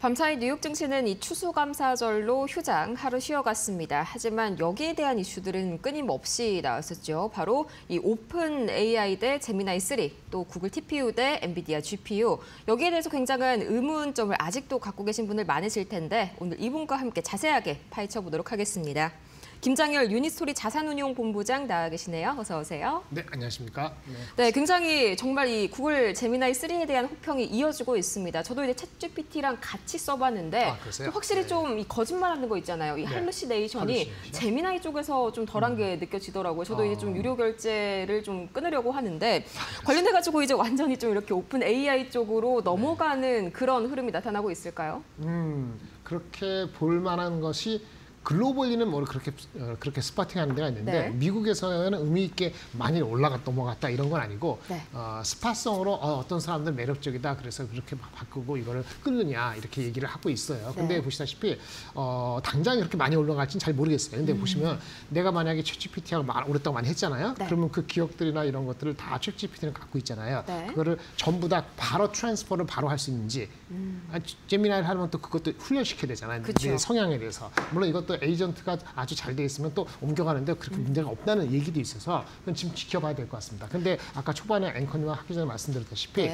밤사이 뉴욕 증시는 이 추수감사절로 휴장, 하루 쉬어갔습니다. 하지만 여기에 대한 이슈들은 끊임없이 나왔었죠. 바로 이 오픈 AI 대 제미나이 3, 또 구글 TPU 대 엔비디아 GPU. 여기에 대해서 굉장한 의문점을 아직도 갖고 계신 분들 많으실 텐데 오늘 이분과 함께 자세하게 파헤쳐 보도록 하겠습니다. 김장열 유니스토리 자산운용본부장 나와 계시네요. 어서 오세요. 네, 안녕하십니까. 네, 굉장히 정말 이 구글 제미나이 3에 대한 호평이 이어지고 있습니다. 저도 이제 챗GPT랑 같이 써봤는데 확실히 좀 이 거짓말하는 거 있잖아요. 이 할루시네이션이 제미나이 쪽에서 좀 덜한 게 느껴지더라고요. 저도 이제 좀 유료 결제를 좀 끊으려고 하는데 관련해가지고 이제 완전히 좀 이렇게 오픈 AI 쪽으로 넘어가는 그런 흐름이 나타나고 있을까요? 그렇게 볼 만한 것이 글로벌리는 뭐 그렇게 스파팅하는 데가 있는데 미국에서는 의미 있게 많이 넘어갔다 이런 건 아니고 스팟성으로 어떤 사람들 매력적이다 그래서 그렇게 바꾸고 이거를 끊느냐 이렇게 얘기를 하고 있어요. 근데 보시다시피 당장 이렇게 많이 올라갈지는 잘 모르겠어요. 근데 보시면 내가 만약에 챗GPT하고 오랫동안 많이 했잖아요. 그러면 그 기억들이나 이런 것들을 다 챗GPT는 갖고 있잖아요. 그거를 전부 다 바로 트랜스퍼를 바로 할 수 있는지 제미나이를 하면 또 그것도 훈련시켜야 되잖아요. 내 성향에 대해서. 물론 이것도 에이전트가 아주 잘 돼 있으면 또 옮겨가는데 그렇게 문제가 없다는 얘기도 있어서 그건 지금 지켜봐야 될 것 같습니다. 근데 아까 초반에 앵커님과 하기 전에 말씀드렸다시피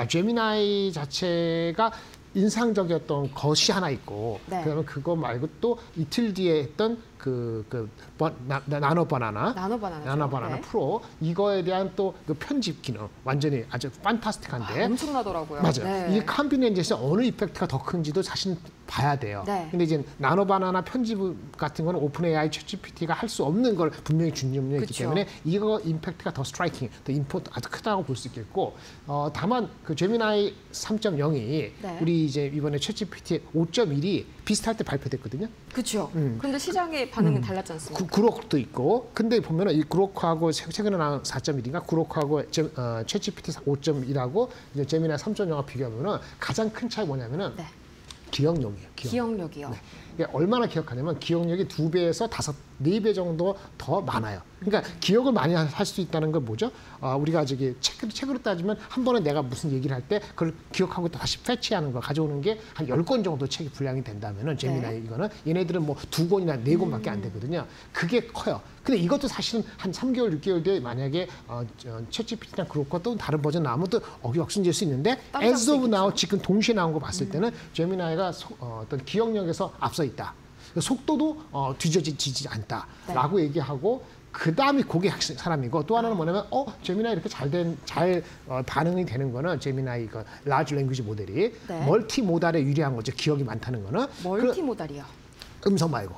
제미나이 자체가 인상적이었던 것이 하나 있고 그다음에 그거 말고 또 이틀 뒤에 했던 나노 바나나 프로 이거에 대한 또 그 편집 기능 완전히 아주 판타스틱한데 엄청나더라고요. 맞아요. 이 컴비네이션에서 어느 이펙트가 더 큰지도 사실 봐야 돼요. 근데 이제 나노 바나나 편집 같은 거는 오픈 AI 챗GPT가 할 수 없는 걸 분명히 준 점이 있기 때문에 이거 임팩트가 더 스트라이킹, 더 임포트 아주 크다고 볼 수 있겠고 다만 그 제미나이 3.0이 우리 이제 이번에 챗GPT 5.1이 비슷할 때 발표됐거든요. 그렇죠. 그런데 시장의 반응은 달랐지 않습니까? 그록도 있고, 근데 보면은 이 그록하고 최근에 나온 4.1인가 그록하고 챗GPT 5.1하고 이제 제미나이 3.0을 비교하면은 가장 큰 차이 뭐냐면은 기억력이에요. 기억력이요. 이게 얼마나 기억하냐면 기억력이 2배에서 4배 정도 더 많아요. 그러니까 기억을 많이 할 수 있다는 건 뭐죠? 우리가 저기 책으로 따지면 한 번에 내가 무슨 얘기를 할 때 그걸 기억하고 또 다시 패치하는 거 가져오는 게 한 10권 정도 책이 분량이 된다면은 제미나이 이거는 얘네들은 뭐 2권이나 4권밖에 안 되거든요. 그게 커요. 근데 이것도 사실은 한 3개월, 6개월 뒤에 만약에 챗GPT나 그렇고 또 다른 버전 나오면 또 어기억순질 수 있는데 as of now 지금 동시에 나온 거 봤을 때는 제미나이가 어떤 기억력에서 앞서 있다. 속도도 뒤져지지 않다라고 얘기하고 그다음에 그게 사람이고 또 하나는 뭐냐면 제미나이 이렇게 잘 반응이 되는 거는 제미나이 그 라지 랭귀지 모델이 멀티모달에 유리한 거죠. 기억이 많다는 거는. 멀티모달이요. 음성 말고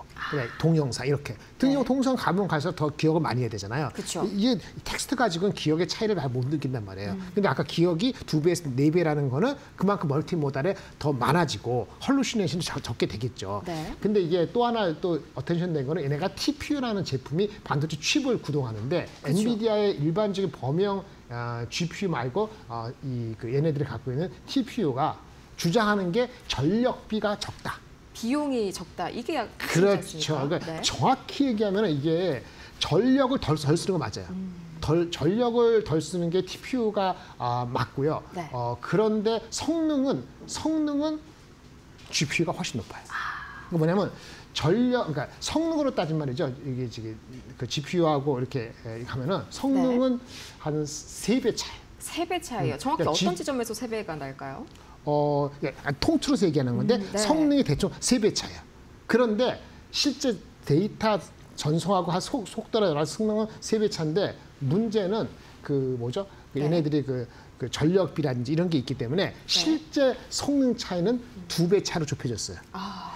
동영상 이렇게 동영상 가면 갈수록 더 기억을 많이 해야 되잖아요. 이게 텍스트 가지고는 기억의 차이를 잘 못 느낀단 말이에요. 근데 아까 기억이 2배에서 4배라는 거는 그만큼 멀티모달에 더 많아지고 헐루시네이션이 적게 되겠죠. 근데 이게 또 하나 또 어텐션 된 거는 얘네가 TPU라는 제품이 반도체 칩을 구동하는데 엔비디아의 일반적인 범용 GPU 말고 얘네들이 갖고 있는 TPU가 주장하는 게 전력비가 적다. 비용이 적다. 이게 그렇죠. 그러니까 정확히 얘기하면 이게 전력을 덜 쓰는 거 맞아요. 전력을 덜 쓰는 게 TPU가 맞고요. 그런데 성능은 GPU가 훨씬 높아요. 그러니까 뭐냐면 그러니까 성능으로 따진 말이죠. 이게 지금 그 GPU하고 이렇게 하면은 성능은 한 3배 차이. 3배 차이요. 정확히 어떤 지점에서 3배가 날까요? 통틀어서 얘기하는 건데 성능이 대충 3배 차이야. 그런데 실제 데이터 전송하고 한 속도나 성능은 3배 차인데 문제는 얘네들이 그 전력비라든지 이런 게 있기 때문에 실제 성능 차이는 2배 차로 좁혀졌어요.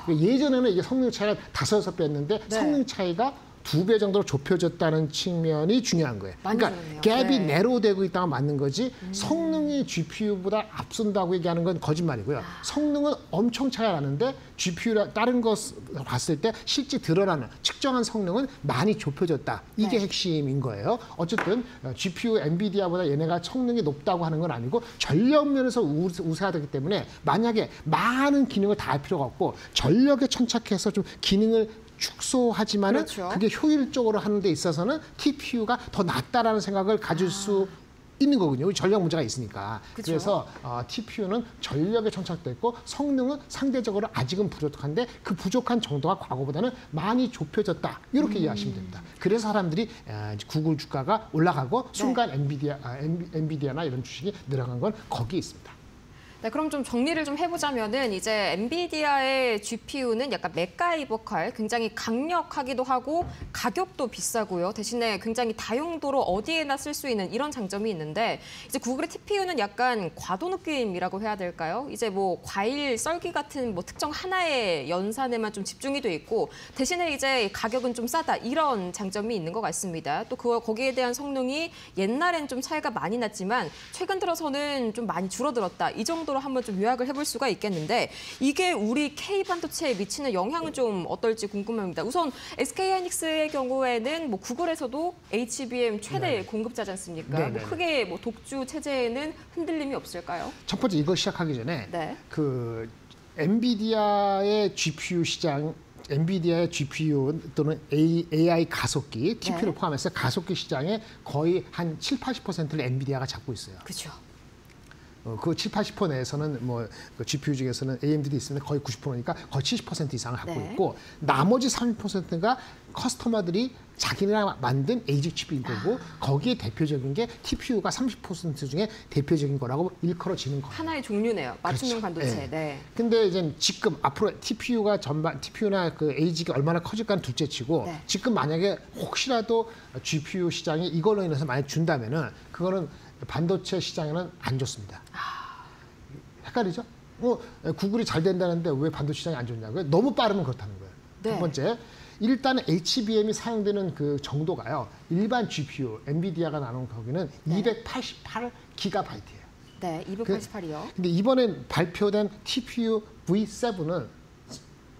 예전에는 이게 성능 차이가 5, 6배였는데 성능 차이가 2배 정도로 좁혀졌다는 측면이 중요한 거예요. 그러니까 갭이 내로되고 있다가 맞는 거지 성능이 GPU보다 앞선다고 얘기하는 건 거짓말이고요. 성능은 엄청 차이가 나는데 GPU라 다른 거 봤을 때 실제 드러나는 측정한 성능은 많이 좁혀졌다. 이게 핵심인 거예요. 어쨌든 GPU 엔비디아보다 얘네가 성능이 높다고 하는 건 아니고 전력 면에서 우세하기 때문에 만약에 많은 기능을 다 할 필요가 없고 전력에 천착해서 좀 기능을 축소하지만은 그게 효율적으로 하는 데 있어서는 TPU가 더 낫다라는 생각을 가질 수 있는 거군요. 전력 문제가 있으니까. 그쵸? 그래서 TPU는 전력에 정착됐고 성능은 상대적으로 아직은 부족한데 그 부족한 정도가 과거보다는 많이 좁혀졌다. 이렇게 이해하시면 됩니다. 그래서 사람들이 구글 주가가 올라가고 순간 엔비디아나 이런 주식이 늘어간 건 거기에 있습니다. 네, 그럼 좀 정리를 좀 해보자면은 이제 엔비디아의 GPU는 약간 맥가이버칼, 굉장히 강력하기도 하고 가격도 비싸고요. 대신에 굉장히 다용도로 어디에나 쓸 수 있는 이런 장점이 있는데 이제 구글의 TPU는 약간 과도 느낌이라고 해야 될까요? 이제 뭐 과일 썰기 같은 뭐 특정 하나의 연산에만 좀 집중이 돼 있고 대신에 이제 가격은 좀 싸다 이런 장점이 있는 것 같습니다. 또 거기에 대한 성능이 옛날엔 좀 차이가 많이 났지만 최근 들어서는 좀 많이 줄어들었다. 이 정도 한번 좀 요약을 해볼 수가 있겠는데 이게 우리 K반도체에 미치는 영향은 좀 어떨지 궁금합니다. 우선 SK하이닉스의 경우에는 뭐 구글에서도 HBM 최대 공급자지 않습니까? 뭐 크게 뭐 독주 체제에는 흔들림이 없을까요? 첫 번째 이거 시작하기 전에 네. 그 엔비디아의 GPU 시장 엔비디아의 GPU 또는 AI 가속기, TPU를 포함해서 가속기 시장의 거의 한 7, 80%를 엔비디아가 잡고 있어요. 그렇죠. 그 7, 80% 내에서는 뭐 그 GPU 중에서는 AMD도 있으면 거의 90%니까 거의 70% 이상을 갖고 있고 나머지 30%가 커스터머들이 자기네가 만든 ASIC 칩인 거고 거기에 대표적인 게 TPU가 30% 중에 대표적인 거라고 일컬어지는 거예요. 하나의 종류네요. 맞춤형 반도체. 네. 근데 이제 지금 앞으로 TPU나 그 ASIC이 얼마나 커질까는 둘째치고 지금 만약에 혹시라도 GPU 시장이 이걸로 인해서 많이 준다면은 그거는 반도체 시장에는 안 좋습니다. 헷갈리죠? 구글이 잘 된다는데 왜 반도체 시장이 안 좋냐고요? 너무 빠르면 그렇다는 거예요. 첫 번째, 일단은 HBM이 사용되는 그 정도가요. 일반 GPU, 엔비디아가 나눈 거기는 288GB예요. 네, 288이요. 근데 이번에 발표된 TPU V7은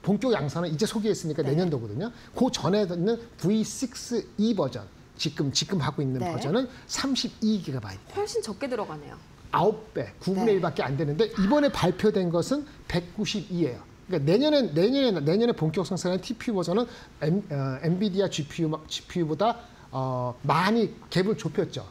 본격 양산은 이제 소개했으니까 내년도거든요. 그 전에 있는 V6E 버전, 지금 하고 있는 버전은 32GB. 훨씬 적게 들어가네요. 9배, 9분의 1밖에 안 되는데 이번에 발표된 것은 192예요. 그러니까 내년에 본격 생산한 TPU 버전은 엔비디아 GPU보다 많이 갭을 좁혔죠.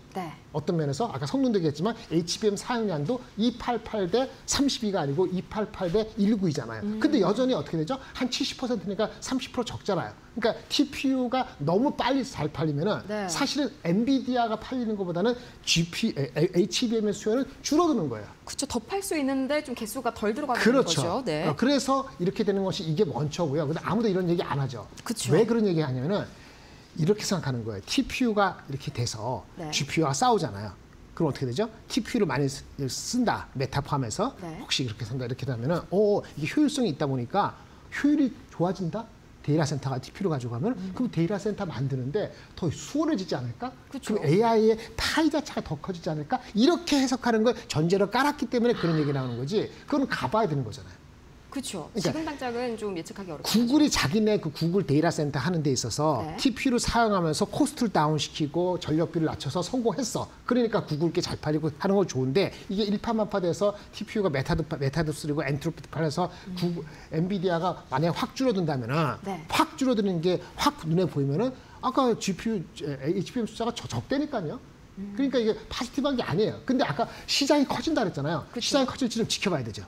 어떤 면에서 아까 성능도 얘기했지만 HBM 사용량도 288 대 32가 아니고 288 대 199이잖아요. 근데 여전히 어떻게 되죠? 한 70%니까 30% 적잖아요. 그러니까 TPU가 너무 빨리 잘 팔리면은 사실은 엔비디아가 팔리는 것보다는 HBM의 수요는 줄어드는 거예요. 그렇죠. 더 팔 수 있는데 좀 개수가 덜 들어가는 거죠. 네. 그래서 이렇게 되는 것이 이게 원초고요. 근데 아무도 이런 얘기 안 하죠. 그쵸. 왜 그런 얘기 하냐면은 이렇게 생각하는 거예요. TPU가 이렇게 돼서 GPU와 싸우잖아요. 그럼 어떻게 되죠? TPU를 많이 쓴다. 메타 포함해서. 혹시 이렇게 산다. 이렇게 되면은 이게 효율성이 있다 보니까 효율이 좋아진다? 데이터 센터가 TPU를 가져가면 그럼 데이터 센터 만드는데 더 수월해지지 않을까? 그럼 AI의 파이 자체가 더 커지지 않을까? 이렇게 해석하는 걸 전제로 깔았기 때문에 그런 얘기 나오는 거지. 그건 가봐야 되는 거잖아요. 그렇죠. 그러니까 지금 당장은 좀 예측하기 어렵죠. 구글이 자기네 그 구글 데이터 센터 하는 데 있어서 TPU를 사용하면서 코스트를 다운시키고 전력비를 낮춰서 성공했어. 그러니까 구글께 잘 팔리고 하는 건 좋은데 이게 일파만파돼서 TPU가 메타도 쓰리고 엔트로피도 팔려서 엔비디아가 만약에 확 줄어든다면은 확 줄어드는 게 확 눈에 보이면은 아까 GPU, HBM 숫자가 적대니까요. 그러니까 이게 파지티브한 게 아니에요. 근데 아까 시장이 커진다 그랬잖아요. 시장이 커질지 좀 지켜봐야 되죠.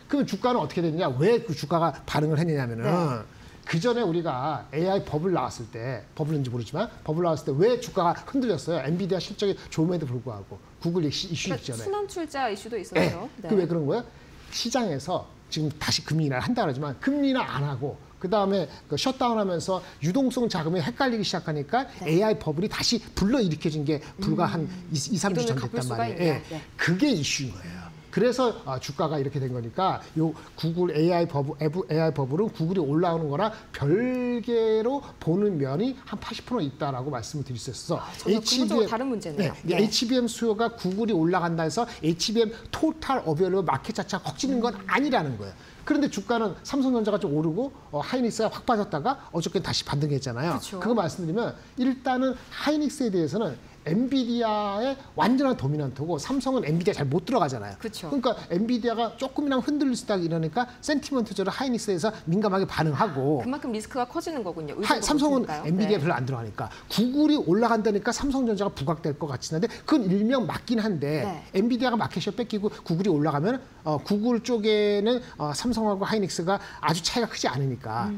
그러면 주가는 어떻게 됐냐? 왜 그 주가가 반응을 했느냐면은 그 전에 우리가 AI 버블 나왔을 때, 버블인지 모르지만 버블 나왔을 때 왜 주가가 흔들렸어요? 엔비디아 실적이 좋음에도 불구하고 구글 이슈 있잖아요. 순환 출자 이슈도 있었죠. 그 왜 그런 거예요? 시장에서 지금 다시 금리 인하를 한다 그러지만 금리 인하 안 하고 그 다음에 그 셧다운하면서 유동성 자금이 헷갈리기 시작하니까 AI 버블이 다시 불러일으켜진 게 불과 한 2, 3주 전 됐단 말이에요. 그게 이슈인 거예요. 그래서 주가가 이렇게 된 거니까 요 구글 AI 버블은 구글이 올라오는 거랑 별개로 보는 면이 한 80% 있다라고 말씀을 드릴 수 있어서 근본적으로 다른 문제네요. HBM 수요가 구글이 올라간다 해서 HBM 토탈 어베이러블 마켓 자체가 커지는 건 아니라는 거예요. 그런데 주가는 삼성전자가 좀 오르고 하이닉스가 확 빠졌다가 어저께 다시 반등했잖아요. 그쵸. 그거 말씀드리면 일단은 하이닉스에 대해서는 엔비디아의 완전한 도미넌트고 삼성은 엔비디아 잘 못 들어가잖아요. 그쵸. 그러니까 엔비디아가 조금이나마 흔들릴 수 있다 이러니까 센티먼트적으로 하이닉스에서 민감하게 반응하고 그만큼 리스크가 커지는 거군요. 삼성은 높으니까요. 엔비디아 네. 별로 안 들어가니까 구글이 올라간다니까 삼성전자가 부각될 것 같긴 한데 그건 일명 맞긴 한데 네. 엔비디아가 마켓시어 뺏기고 구글이 올라가면 구글 쪽에는 삼성하고 하이닉스가 아주 차이가 크지 않으니까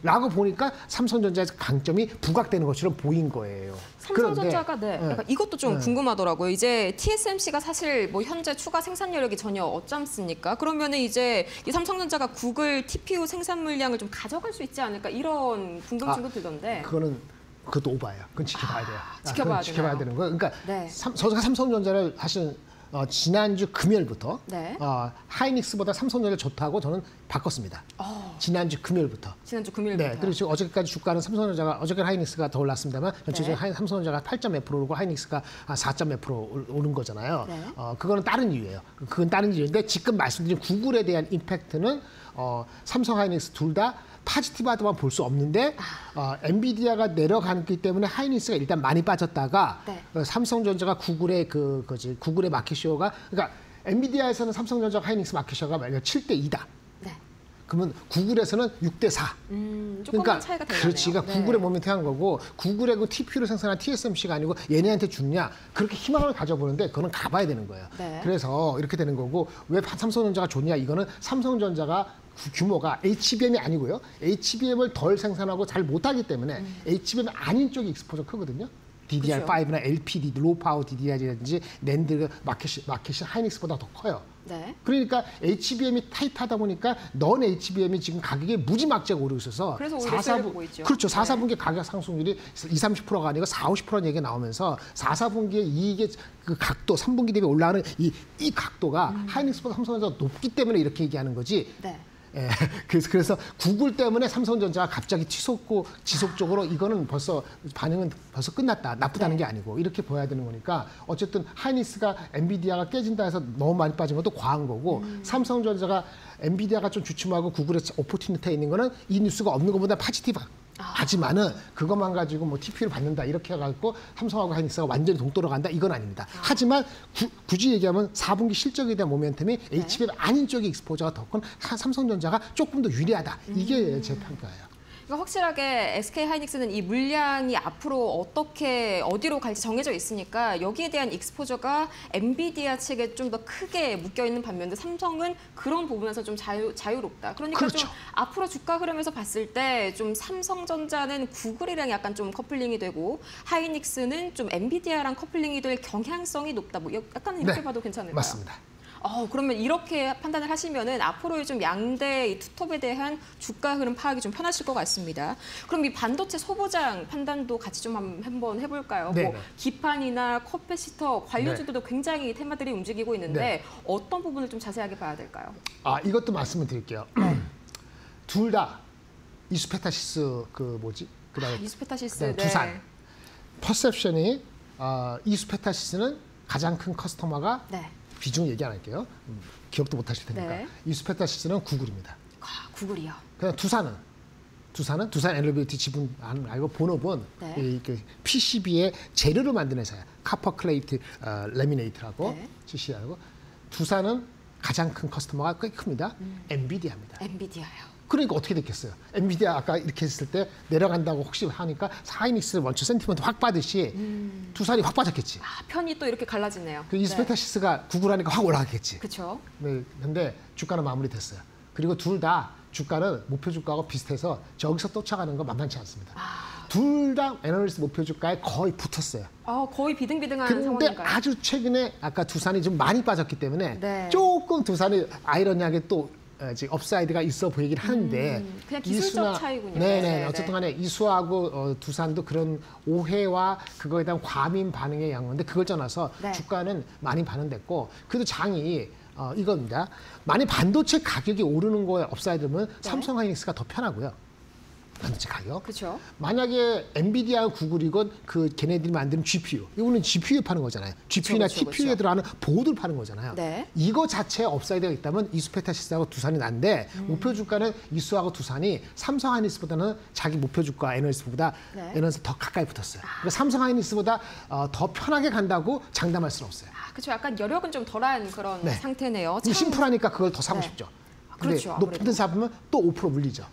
라고 보니까 삼성전자의 강점이 부각되는 것처럼 보인 거예요. 삼성전자가 약간 이것도 좀 네. 궁금하더라고요. 이제 TSMC가 사실 뭐 현재 추가 생산 여력이 전혀 없지 않습니까? 그러면은 이제 이 삼성전자가 구글 TPU 생산 물량을 좀 가져갈 수 있지 않을까 이런 궁금증도 들던데. 그것도 오바예요. 그건 지켜봐야 돼요. 지켜봐야 그건 지켜봐야 되나요? 되는 거예요. 그러니까 네. 저가 삼성전자를 하시는 지난주 금요일부터 네. 하이닉스보다 삼성전자 좋다고 저는 바꿨습니다. 지난주 금요일부터. 지난주 금요일부터. 네, 그리고 지금 어저께까지 주가는 삼성전자가 어저께 하이닉스가 더 올랐습니다만 전체적으로 삼성전자가 8점 몇 프로 오르고 하이닉스가 4점 몇 프로 오른 거잖아요. 네. 그거는 다른 이유예요. 그건 다른 이유인데 지금 말씀드린 구글에 대한 임팩트는 삼성 하이닉스 둘 다 파지티브하다만 볼 수 없는데 엔비디아가 내려갔기 때문에 하이닉스가 일단 많이 빠졌다가 네. 삼성전자가 구글의 구글의 마켓시어가 그러니까 엔비디아에서는 삼성전자가 하이닉스 마켓시어가 만약 7대2다. 네. 그러면 구글에서는 6대4. 조금만 차이가 되네요. 그렇지. 그러니까 구글의 모멘트한 거고 구글의 그 TPU를 생산한 TSMC가 아니고 얘네한테 주냐 그렇게 희망을 가져보는데 그거는 가봐야 되는 거예요. 네. 그래서 이렇게 되는 거고 왜 삼성전자가 좋냐 이거는 삼성전자가 규모가 HBM이 아니고요. HBM을 덜 생산하고 잘 못하기 때문에 HBM 아닌 쪽이 익스포저 크거든요. DDR5나 LPD, 로우 파워 DDR이라든지 낸드 마켓이 하이닉스보다 더 커요. 네. 그러니까 HBM이 타이트하다 보니까 넌 HBM이 지금 가격이 무지막지하게 오르고 있어서 그래서 오히려 세게 보고 있죠. 그렇죠. 4, 네. 4분기 가격 상승률이 20-30%가 아니고 4-50%라는 얘기가 나오면서 4, 4분기에 이익의 그 각도 3분기 대비 올라가는 이 각도가 하이닉스보다 삼성전자가 높기 때문에 이렇게 얘기하는 거지. 네. 예, 그래서 구글 때문에 삼성전자가 갑자기 지속적으로 이거는 벌써 반응은 벌써 끝났다. 나쁘다는 게 아니고 이렇게 보여야 되는 거니까 어쨌든 하이닉스가 엔비디아가 깨진다 해서 너무 많이 빠진 것도 과한 거고 삼성전자가 엔비디아가 좀 주춤하고 구글의 오포튜니티에 있는 거는 이 뉴스가 없는 것보다 파지티브. 하지만은 그것만 가지고 뭐 TP를 받는다 이렇게 해갖고 삼성하고 하이닉스가 완전히 동떨어 간다 이건 아닙니다. 하지만 굳이 얘기하면 4분기 실적에 대한 모멘텀이 HBM 아닌 쪽의 익스포저가 더 큰 삼성전자가 조금 더 유리하다. 이게 제 평가예요. 그러니까 확실하게 SK 하이닉스는 이 물량이 앞으로 어디로 갈지 정해져 있으니까 여기에 대한 익스포저가 엔비디아 측에 좀 더 크게 묶여 있는 반면에 삼성은 그런 부분에서 좀 자유롭다. 그러니까 그렇죠. 좀 앞으로 주가 흐름에서 봤을 때 좀 삼성전자는 구글이랑 약간 좀 커플링이 되고 하이닉스는 좀 엔비디아랑 커플링이 될 경향성이 높다. 뭐 약간 이렇게 네, 봐도 괜찮을까요? 맞습니다. 그러면 이렇게 판단을 하시면은 앞으로 좀 양대 이 투톱에 대한 주가 흐름 파악이 좀 편하실 것 같습니다. 그럼 이 반도체 소보장 판단도 같이 좀 한번 해볼까요? 네, 뭐 네. 기판이나 캐패시터 관련주들도 굉장히 테마들이 움직이고 있는데 네. 어떤 부분을 좀 자세하게 봐야 될까요? 이것도 말씀을 드릴게요. 둘 다 이수페타시스 그다음에 이수페타시스, 그다음에 두산. 퍼셉션이 이수페타시스는 가장 큰 커스터머가 네. 비중 얘기 안 할게요. 기억도 못 하실 테니까. 네. 이수페타시스는 구글입니다. 구글이요. 그냥 두산 엘리베이터 지분 알고 본업은 네. 그 PCB의 재료를 만드는 회사야. 카퍼 클레이트 레미네이트라고 네. CC라고. 두산은 가장 큰 커스터머가 꽤 큽니다. 엔비디아입니다. 엔비디아요. 그러니까 어떻게 됐겠어요? 엔비디아 아까 이렇게 했을 때 내려간다고 혹시 하니까 하이닉스 원초 센티먼트 확 빠듯이 두산이 확 빠졌겠지. 편이 또 이렇게 갈라지네요. 그 이스페타시스가 구글 하니까 확 올라가겠지. 그렇죠. 네, 근데 주가는 마무리됐어요. 그리고 둘 다 주가는 목표 주가하고 비슷해서 저기서 쫓아가는 거 만만치 않습니다. 둘 다 애널리스트 목표 주가에 거의 붙었어요. 거의 비등비등한 근데 상황인가요? 아주 최근에 아까 두산이 좀 많이 빠졌기 때문에 네. 조금 두산이 아이러니하게 또 지금 업사이드가 있어 보이긴 하는데 그냥 기술적 차이군요. 네네. 네, 어쨌든 네. 간에 이수하고 두산도 그런 오해와 그거에 대한 과민 반응에 의한 건데 그걸 떠나서 네. 주가는 많이 반응됐고 그래도 장이 이겁니다. 많이 반도체 가격이 오르는 거에 업사이드면 삼성 하이닉스가 더 편하고요. 반도체 가격. 그렇죠. 만약에 엔비디아, 구글이건 그 걔네들이 만드는 GPU, 이거는 GPU 파는 거잖아요. GPU나 그쵸, TPU에 그쵸. 들어가는 보드를 파는 거잖아요. 네. 이거 자체에 업사이드가 있다면 이수페타시스하고 두산이 난데 목표 주가는 이수하고 두산이 삼성 하이닉스보다는 자기 목표 주가 애널리스트보다 네. 애널리스트 더 가까이 붙었어요. 그러니까 삼성 하이닉스보다 더 편하게 간다고 장담할 수는 없어요. 그렇죠. 약간 여력은 좀 덜한 그런 네. 상태네요. 근데 심플하니까 그걸 더 사고 네. 싶죠. 근데 그렇죠, 높은 아무래도. 데 잡으면 또 5% 물리죠.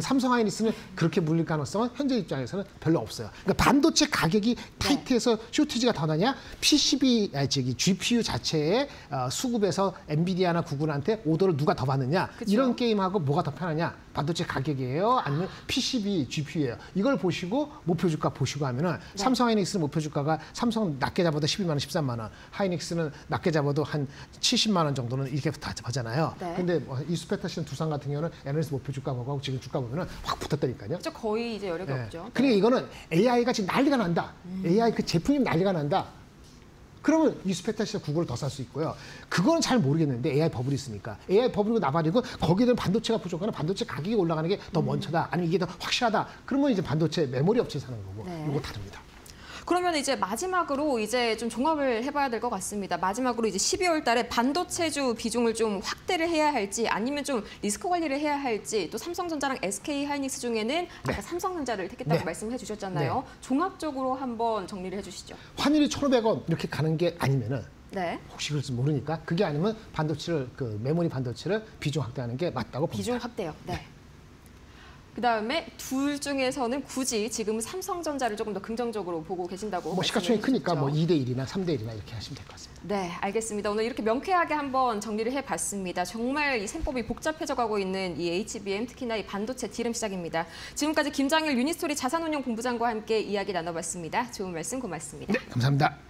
삼성 하이닉스는 그렇게 물릴 가능성은 현재 입장에서는 별로 없어요. 그러니까 반도체 가격이 타이트해서 쇼티지가 더 나냐? GPU 자체의 수급에서 엔비디아나 구글한테 오더를 누가 더 받느냐? 그쵸. 이런 게임하고 뭐가 더 편하냐? 반도체 가격이에요? 아니면 PCB, GPU예요? 이걸 보시고 목표 주가 보시고 하면은 삼성 하이닉스는 목표 주가가 삼성 낮게 잡아도 12만 원, 13만 원, 하이닉스는 낮게 잡아도 한 70만 원 정도는 이렇게 다 하잖아요. 네. 근데 이수페타시는 두산 같은 경우는 애널리스트 목표 주가 보고 지금 주가 보면은 확 붙었다니까요. 그렇죠. 거의 이제 여력이 네. 없죠. 그러니까 이거는 AI가 지금 난리가 난다. AI 그 제품이 난리가 난다. 그러면 이수페타시아 구글을 더 살 수 있고요. 그거는 잘 모르겠는데 AI 버블이 있으니까. AI 버블이고 나발이고 거기에 대한 반도체가 부족하면 반도체 가격이 올라가는 게 더 먼저다. 아니면 이게 더 확실하다. 그러면 이제 반도체 메모리 업체 사는 거고. 네. 이거 다릅니다. 그러면 이제 마지막으로 이제 좀 종합을 해봐야 될 것 같습니다. 마지막으로 이제 12월 달에 반도체주 비중을 좀 확대를 해야 할지 아니면 좀 리스크 관리를 해야 할지 또 삼성전자랑 SK 하이닉스 중에는 아까 삼성전자를 택했다고 네. 말씀해 주셨잖아요. 종합적으로 한번 정리를 해주시죠. 환율이 1,500원 이렇게 가는 게 아니면은 네. 혹시 그럴지 모르니까 그게 아니면 반도체를 그 메모리 반도체를 비중 확대하는 게 맞다고 봅니다. 비중 확대요. 네. 그다음에 둘 중에서는 굳이 지금 삼성전자를 조금 더 긍정적으로 보고 계신다고 뭐 시가총이 말씀해 크니까 주셨죠. 뭐 2대 1이나 3대 1이나 이렇게 하시면 될 것 같습니다. 네, 알겠습니다. 오늘 이렇게 명쾌하게 한번 정리를 해봤습니다. 정말 이 셈법이 복잡해져가고 있는 이 HBM, 특히나 이 반도체 디램 시장입니다. 지금까지 김장일 유니스토리 자산운용 본부장과 함께 이야기 나눠봤습니다. 좋은 말씀 고맙습니다. 네, 감사합니다.